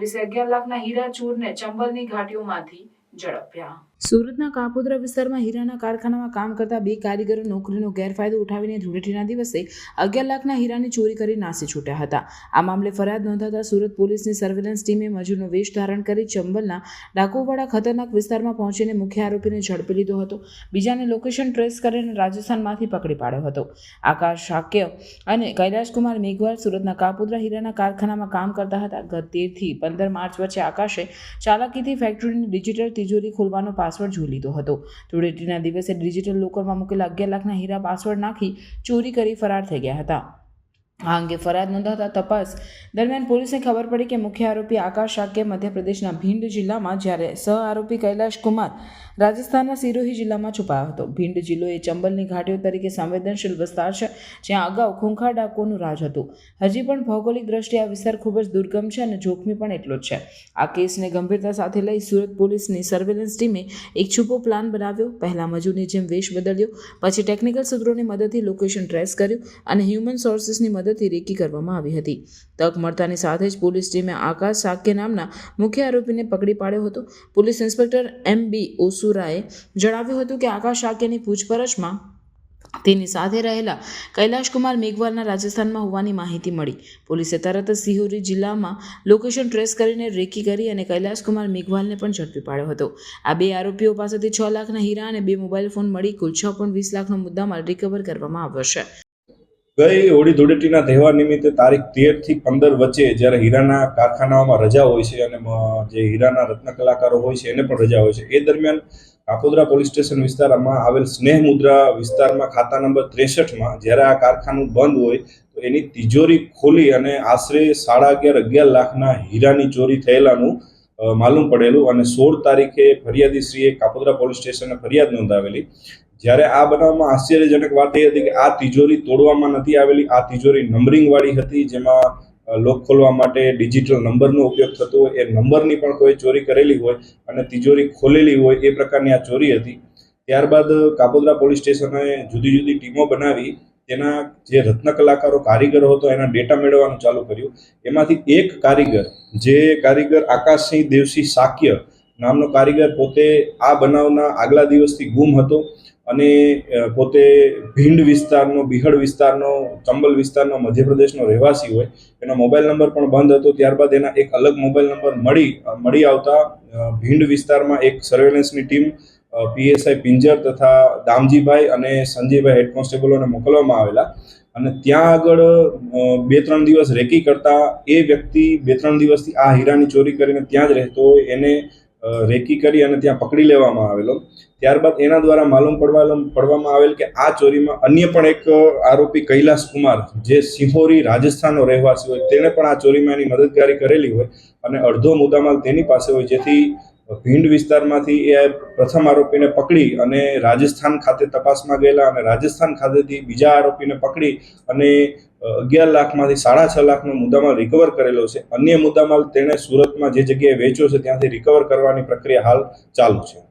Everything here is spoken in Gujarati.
પોલીસે 11 લાખના હીરા ચોરને ચંબલની ઘાટીઓમાંથી ઝડપ્યા। સુરતના કાપોદ્રા વિસ્તારમાં હીરાના કારખાનામાં કામ કરતા 2 કારીગરો નોકરીનો ગેરફાયદો ઉઠાવીને ધૂળેટીના દિવસે 11 લાખના હીરાની ચોરી કરી નાસી છૂટ્યા હતા। આ મામલે ફરિયાદ નોંધાતા સુરત પોલીસની સર્વેલન્સ ટીમે મજૂરનો વેશ ધારણ કરી ચંબલના ડાકોવાડા ખતરનાક વિસ્તારમાં પહોંચીને મુખ્ય આરોપીને ઝડપી લીધો હતો। બીજાને લોકેશન ટ્રેસ કરીને રાજસ્થાનમાંથી પકડી પાડ્યો હતો। આકાશ શાક્ય અને કૈલાશકુમાર મેઘવાલ સુરતના કાપોદ્રા હીરાના કારખાનામાં કામ કરતા હતા। ગત 13 થી 15 માર્ચ વચ્ચે આકાશે ચાલાકીથી ફેક્ટરીની ડિજિટલ તિજોરી ખોલવાનો પાસવર્ડ જોઈ લીધો હતો। ધૂળેટીના દિવસે ડિજિટલ લોકરમાં મૂકેલા 11 લાખના હીરા પાસવર્ડ નાખી ચોરી કરી ફરાર થઈ ગયા હતા। આ અંગે ફરિયાદ નોંધાતા તપાસ દરમિયાન પોલીસને ખબર પડી કે મુખ્ય આરોપી આકાશ શાક્ય મધ્યપ્રદેશના ભીંડ જિલ્લામાં જ્યારે સહ આરોપી કૈલાશ કુમાર રાજસ્થાનના સિરોહી જિલ્લામાં છુપાયો હતો। ભીંડ જિલ્લો એ ચંબલની ઘાટીઓ તરીકે સંવેદનશીલ વિસ્તાર છે, જ્યાં અગાઉ ખૂંખાર ડાકોનું રાજ હતું। હજી પણ ભૌગોલિક દ્રષ્ટિએ આ વિસ્તાર ખૂબ જ દુર્ગમ છે અને જોખમી પણ એટલો જ છે। આ કેસને ગંભીરતા સાથે લઈ સુરત પોલીસની સર્વેલન્સ ટીમે એક છુપો પ્લાન બનાવ્યો। પહેલા મજૂરની જેમ વેશ બદલ્યો, પછી ટેકનિકલ સૂત્રોની મદદથી લોકેશન ટ્રેસ કર્યું અને હ્યુમન સોર્સિસની મદદથી રેકી કરવામાં આવી હતી। તક મળતાની સાથે જ પોલીસ ટીમે આકાશ શાક્ય નામના મુખ્ય આરોપીને પકડી પાડ્યો હતો। પોલીસ ઇન્સ્પેક્ટર MB ઓસુરાએ જણાવ્યું હતું કે આકાશ શાક્યની પૂછપરછમાં તેની સાથે રહેલા કૈલાશકુમાર મેઘવાલના રાજસ્થાનમાં હોવાની માહિતી મળી। પોલીસે તરત જ સિહોરી જિલ્લામાં લોકેશન ટ્રેસ કરીને રેકી કરી અને કૈલાશકુમાર મેઘવાલને પણ ઝડપી પાડ્યો હતો। આ 2 આરોપીઓ પાસેથી 6 લાખના હીરા અને 2 મોબાઈલ ફોન મળી કુલ 6.20 લાખનો મુદ્દામાલ રિકવર કરવામાં આવ્યો છે। ગઈ હોળી ધૂળેટીના તહેવાર નિમિત્તે તારીખ 13 થી 15 વચ્ચે જ્યારે હીરાના કારખાનાઓમાં રજા હોય છે અને જે હીરાના રત્ન કલાકારો હોય છે એને પણ રજા હોય છે, એ દરમિયાન કાપોદ્રા પોલીસ સ્ટેશન વિસ્તારમાં આવેલ સ્નેહ મુદ્રા વિસ્તારમાં ખાતા નંબર 63માં જ્યારે આ કારખાનું બંધ હોય તો એની તિજોરી ખોલી અને આશરે 11.5 લાખના હીરાની ચોરી થયેલાનું માલુમ પડેલું અને 16 તારીખે ફરિયાદીશ્રીએ કાપોદ્રા પોલીસ સ્ટેશને ફરિયાદ નોંધાવેલી। જ્યારે આ બનાવમાં આશ્ચર્યજનક વાત એ હતી કે આ તિજોરી તોડવામાં નથી આવેલી। આ તિજોરી નંબરિંગ વાળી હતી, જેમાં લોક ખોલવા માટે ડિજિટલ નંબરનો ઉપયોગ થતો હોય, એ નંબરની પણ કોઈ ચોરી કરેલી હોય અને તિજોરી ખોલેલી હોય એ પ્રકારની આ ચોરી હતી। ત્યારબાદ કાપોદ્રા પોલીસ સ્ટેશને જુદી જુદી ટીમો બનાવી તેના જે રત્ન કલાકારો કારીગરો હતો એના ડેટા મેળવવાનું ચાલુ કર્યું। એમાંથી એક કારીગર, જે કારીગર આકાશસિંહ દેવસિંહ શાક્ય નામનો કારીગર પોતે આ બનાવના આગલા દિવસથી ગુમ હતો અને પોતે ભીંડ વિસ્તારનો, બિહડ વિસ્તારનો, ચંબલ વિસ્તારનો મધ્યપ્રદેશનો રહેવાસી હોય। એનો મોબાઈલ નંબર પણ બંધ હતો। ત્યારબાદ એના એક અલગ મોબાઈલ નંબર મળી આવતા ભીંડ વિસ્તારમાં એક સર્વેલન્સની ટીમ PSI પિંજર તથા દામજીભાઈ અને સંજયભાઈ હેડ કોન્સ્ટેબલોને મોકલવામાં આવેલા અને ત્યાં આગળ 2-3 દિવસ રેકી કરતા એ વ્યક્તિ 2-3 દિવસથી આ હીરાની ચોરી કરીને ત્યાં જ રહેતો હોય એને રેકી કરી અને ત્યાં પકડી લેવામાં આવેલો। ત્યારબાદ એના દ્વારા માલુમ પડવામાં આવેલ કે આ ચોરીમાં અન્ય પણ એક આરોપી કૈલાશ કુમાર, જે સિહોરી રાજસ્થાનનો રહેવાસી હોય, તેણે પણ આ ચોરીમાં એની મદદગારી કરેલી હોય અને અડધો મુદ્દામાલ તેની પાસે હોય, જેથી ભીંડ વિસ્તારમાંથી એ પ્રથમ આરોપીને પકડી અને રાજસ્થાન ખાતે તપાસમાં ગયેલા અને રાજસ્થાન ખાતેથી બીજા આરોપીને પકડી અને 11 લાખમાંથી 6.5 લાખનો મુદ્દામાલ રિકવર કરેલો છે। અન્ય મુદ્દામાલ તેણે સુરતમાં જે જગ્યાએ વેચ્યો છે ત્યાંથી રિકવર કરવાની પ્રક્રિયા હાલ ચાલુ છે।